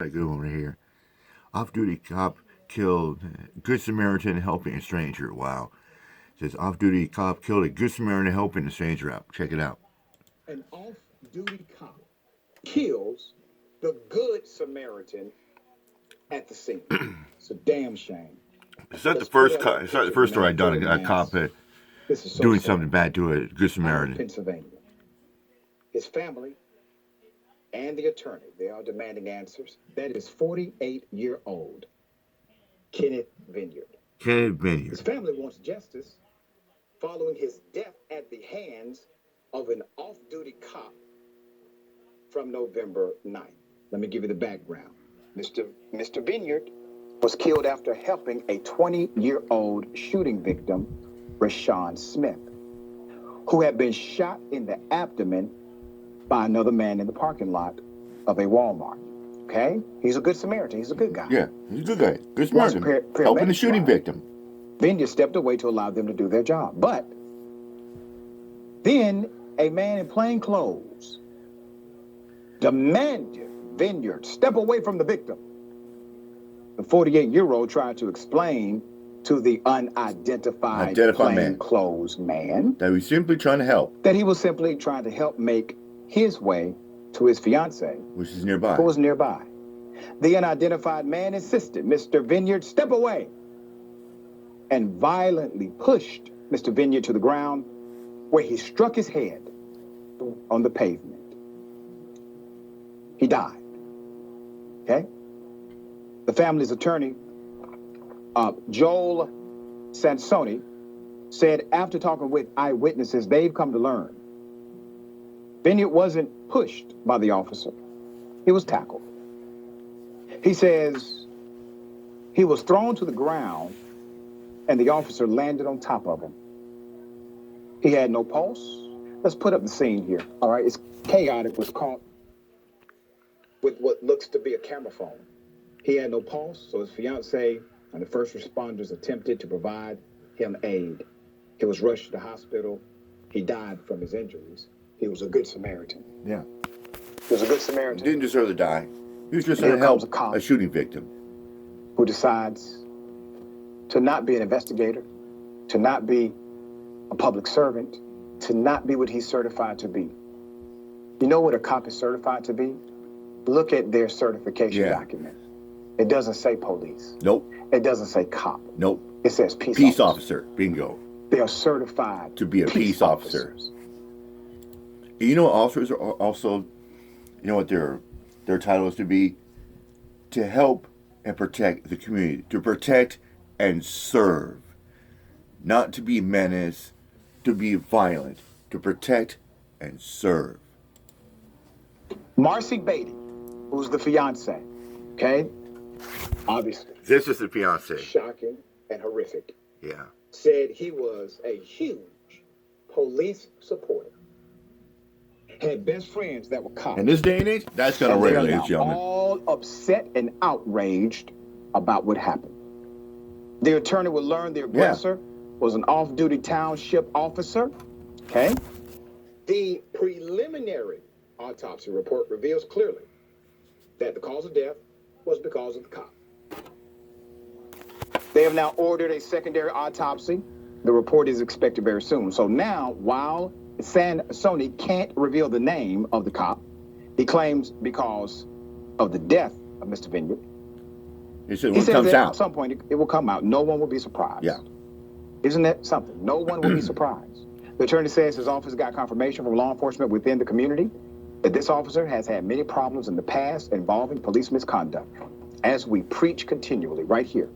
A good one right here. Off-duty cop killed Good Samaritan helping a stranger. Wow. It says off-duty cop killed a Good Samaritan helping a stranger out. Check it out. An off-duty cop kills the Good Samaritan at the scene. It's a damn shame. It's not the first. It's not the first story I've done. A cop doing something bad to a Good Samaritan. Pennsylvania. His family and the attorney, they are demanding answers. That is 48-year-old Kenneth Vineyard. Kenneth Vineyard. His family wants justice following his death at the hands of an off-duty cop from November 9th. Let me give you the background. Mr. Vineyard was killed after helping a 20-year-old shooting victim, Rashawn Smith, who had been shot in the abdomen by another man in the parking lot of a Walmart. Okay? He's a good Samaritan. He's a good guy. Yeah, he's a good guy. Good Samaritan. Helping the shooting victim. Vineyard stepped away to allow them to do their job. But then a man in plain clothes demanded Vineyard step away from the victim. The 48-year-old tried to explain to the unidentified plainclothes man that he was simply trying to help. That he was simply trying to help make his way to his fiancée, which is nearby. Who was nearby. The unidentified man insisted Mr. Vineyard step away and violently pushed Mr. Vineyard to the ground, where he struck his head on the pavement. He died. Okay? The family's attorney, Joel Sansoni, said after talking with eyewitnesses, they've come to learn Vineyard wasn't pushed by the officer. He was tackled. He says he was thrown to the ground and the officer landed on top of him. He had no pulse. Let's put up the scene here. All right, it's chaotic. Was caught with what looks to be a camera phone. He had no pulse, so his fiancée and the first responders attempted to provide him aid. He was rushed to the hospital. He died from his injuries. He was a good Samaritan. Yeah. He was a good Samaritan. Didn't deserve to die. He was just trying to help a shooting victim. Who decides to not be an investigator, to not be a public servant, to not be what he's certified to be. You know what a cop is certified to be? Look at their certification document. It doesn't say police. Nope. It doesn't say cop. Nope. It says peace officer. Bingo. They are certified to be a peace officer. You know, officers are also, you know what their title is to be? To help and protect the community. To protect and serve. Not to be menace, to be violent. To protect and serve. Marcy Beatty, who's the fiance, okay? Obviously. This is the fiance. Shocking and horrific. Yeah. Said he was a huge police supporter. Had best friends that were cops. In this day and age, that's going to rail, ladies and gentlemen. All upset and outraged about what happened. The attorney would learn the aggressor was an off-duty township officer. Okay. The preliminary autopsy report reveals clearly that the cause of death was because of the cop. They have now ordered a secondary autopsy. The report is expected very soon. So now, while Sansoni can't reveal the name of the cop, he claims because of the death of Mr. Vineyard. He said when it comes out. At some point, it will come out. No one will be surprised. Yeah. Isn't that something? No one will be surprised. The attorney says his office got confirmation from law enforcement within the community that this officer has had many problems in the past involving police misconduct. As we preach continually right here,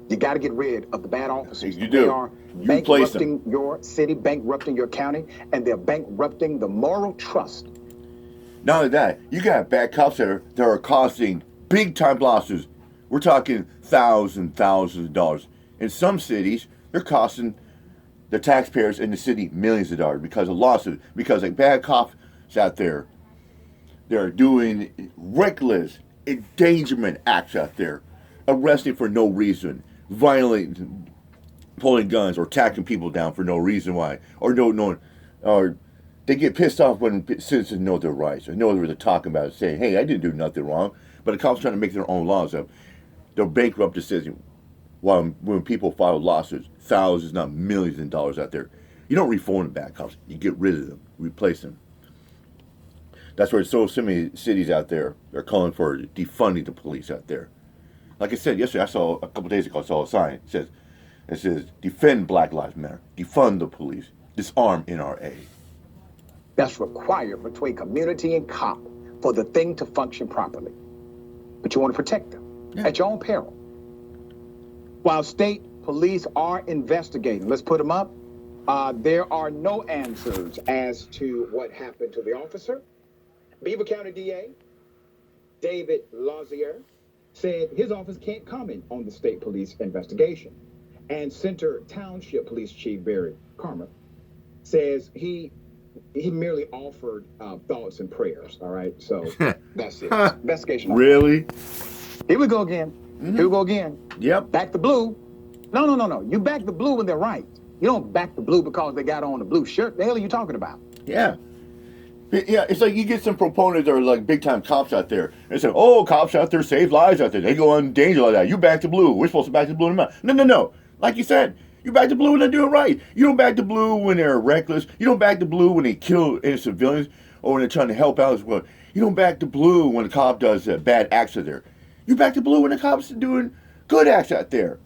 you got to get rid of the bad officers. You do. They are bankrupting your city, bankrupting your county, and they're bankrupting the moral trust. Not only that, you got bad cops that are costing big-time losses. We're talking thousands of dollars. In some cities, they're costing the taxpayers in the city millions of dollars because of lawsuits, because like bad cops out there, they're doing reckless endangerment acts out there, arresting for no reason, violating, pulling guns or attacking people down for no reason why, or or they get pissed off when citizens know their rights, or know what they're talking about, saying, "Hey, I didn't do nothing wrong," But the cops trying to make their own laws up. They'll bankrupt the system. While when people file lawsuits, thousands, not millions of dollars out there, you don't reform the bad cops. You get rid of them, replace them. That's where so many cities out there are calling for defunding the police out there. Like I said yesterday, a couple days ago, I saw a sign. It says, defend Black Lives Matter, defund the police, disarm NRA. That's required between community and cop for the thing to function properly. But you want to protect them at your own peril. While state police are investigating, let's put them up, there are no answers as to what happened to the officer. Beaver County DA David Lazier said his office can't comment on the state police investigation. And Center Township Police Chief Barry Carmer says he merely offered thoughts and prayers. All right, so that's it. Investigation. Really? Here we go again. Mm-hmm. Here we go again. Yep. Back the blue. No. You back the blue when they're right. You don't back the blue because they got on the blue shirt. The hell are you talking about? Yeah. Yeah, it's like you get some proponents that are like big time cops out there. They say, oh, cops out there save lives out there. They go on danger like that. You back the blue. We're supposed to back the blue in the mouth. No. Like you said, you back the blue when they're doing right. You don't back the blue when they're reckless. You don't back the blue when they kill innocent civilians or when they're trying to help out as well. You don't back the blue when the cop does bad acts out there. You back the blue when the cops are doing good acts out there.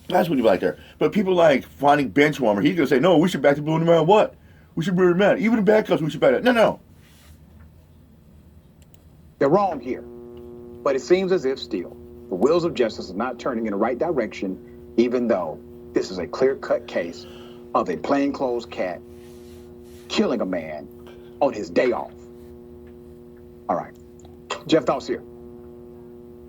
That's what you like there. But people like finding Benchwarmer, he's going to say, no, we should back the blue no matter what. We should be mad. Even the bad cops, we should back it. No. They're wrong here. But it seems as if still, the wheels of justice are not turning in the right direction, even though this is a clear-cut case of a plainclothes cat killing a man on his day off. All right. Jeff, thoughts here.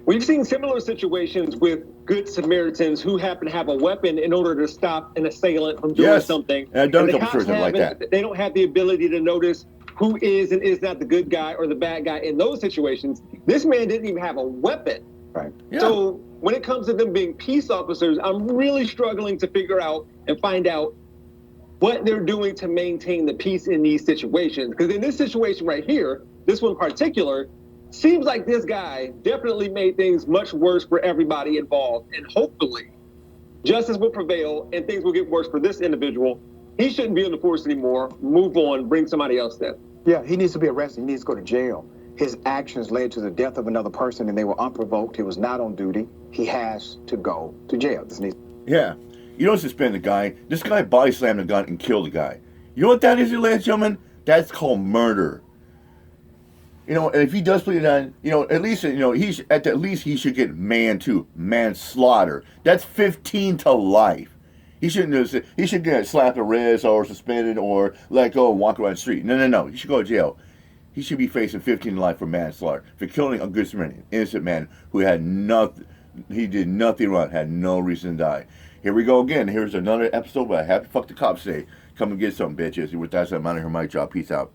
We've seen similar situations with good Samaritans who happen to have a weapon in order to stop an assailant from doing something. And I've done a couple stories like that. They don't have the ability to notice who is and is not the good guy or the bad guy in those situations. This man didn't even have a weapon. Right. Yeah. So when it comes to them being peace officers, I'm really struggling to figure out and find out what they're doing to maintain the peace in these situations. Because in this situation right here, this one in particular, seems like this guy definitely made things much worse for everybody involved. And hopefully justice will prevail and things will get worse for this individual. He shouldn't be in the force anymore. Move on, bring somebody else in. Yeah, he needs to be arrested. He needs to go to jail. His actions led to the death of another person and they were unprovoked. He was not on duty. He has to go to jail. Yeah. You don't suspend the guy. This guy body slammed the gun and killed the guy. You know what that is, ladies and gentlemen? That's called murder. You know, and if he does plead on, at least he should get manslaughter. That's 15 to life. He should get slapped the wrist or suspended or let go and walk around the street. No. He should go to jail. He should be facing 15 to life for manslaughter, for killing a good Samaritan, innocent man who had nothing. He did nothing wrong, had no reason to die. Here we go again. Here's another episode where I have to fuck the cops today. Come and get some bitches. With that, I'm out of here. My job. Peace out.